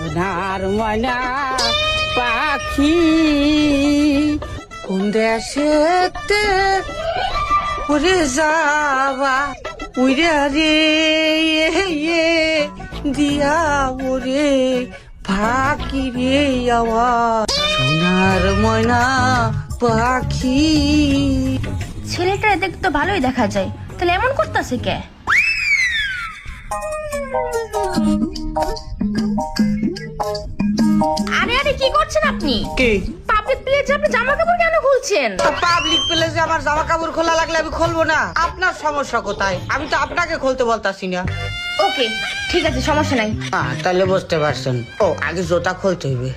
সোনার ময়না পাখি কোন দেশেতে ওরে যাবা উইরা রে দিয়া ওরে ফাঁকি রে আওয়াজ সোনার ময়না পাখি। ছেলেটা দেখতে তো ভালোই দেখা যায়, তাহলে এমন করতেছে কে? আরে আরে কি করছেন আপনি? কে পাবলিক প্লেসে আপনি জামা কাপড় কেন খুলছেন? পাবলিক প্লেসে আমার জামা কাপড় খোলা লাগলে আমি খুলবো না? আপনার সমস্যা কোথায়? আমি তো আপনাকে খুলতে বলতাছি না। ওকে ঠিক আছে, সমস্যা নাই। তাহলে বুঝতে পারছেন। ও আগে জুতা খুলতে হইবে।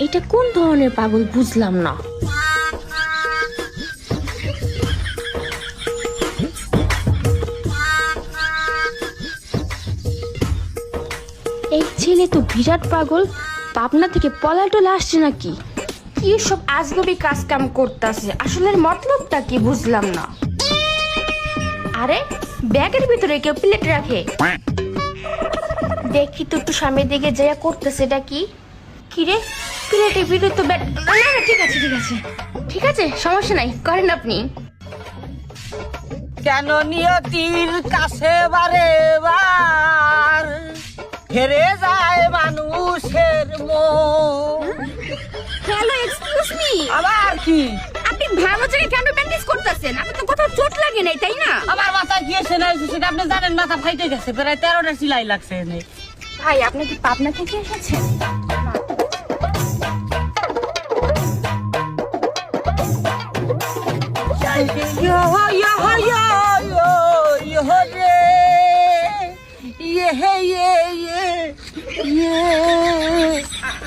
এটা কোন ধরনের পাগল বুঝলাম না। এই ছেলে তো বিরাট পাগল, পাবনা থেকে পলাটলে আসছে নাকি? কি সব আজগবি কাজ কাম করতেছে, আসলে এর মতলবটা কি বুঝলাম না। আরে ব্যাগের ভিতরে কেউ প্লেট রাখে, দেখি তো একটু সামনের দিকে যা করতেছে। এটা কি কিরে, প্লেটের ভিতরে তো ব্যাগ। না না ঠিক আছে ঠিক আছে ঠিক আছে, সমস্যা নাই, করেন আপনি। কেন নিয়তির কাছে বারে বার হেরে যায় মানুষের মন। হ্যালো এক্সকিউজ মি, আবার কি? আপনি ভালো জায়গায় কেন ব্যান্ডেজ করতেছেন? আপনার তো কোথাও চোট লাগে নাই তাই না? আমার মাথা গিয়েছে না সেটা আপনি জানেন, মাথা ফাইটে গেছে, প্রায় 13টা সেলাই লাগছে এনে। ভাই আপনি কি পাবনা থেকে এসেছেন?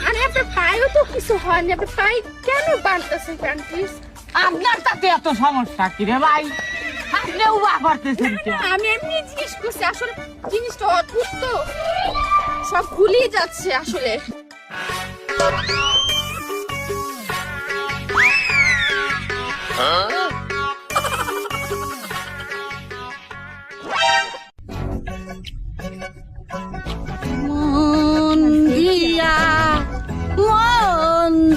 আরে আপনার পায়েও তো কিছু হয়নি, আপনার পায়ে কেন বাঁধতেছে প্যান্টিস? আপনার তাতে এত সমস্যা কি রে ভাই? আপনি উবা করতেছেন কেন? আমি এমনি জিজ্ঞেস করছি, আসলে জিনিসটা অদ্ভুত তো, সব ভুলিয়ে যাচ্ছে আসলে। মন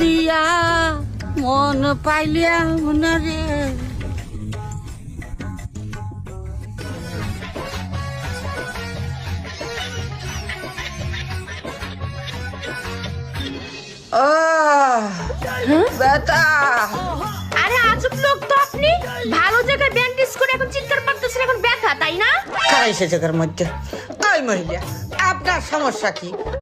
দিয়া মন পাইলিয়া মনে রে। বেটা আরে আজব লোক তো আপনি, ভালো জায়গায় ব্যান্ডেজ করে এখন চিৎকার করতেছেন, এখন ব্যথা তাই না? খারাইছে জায়গার মধ্যে। ওই মহিলা আপনার সমস্যা কি?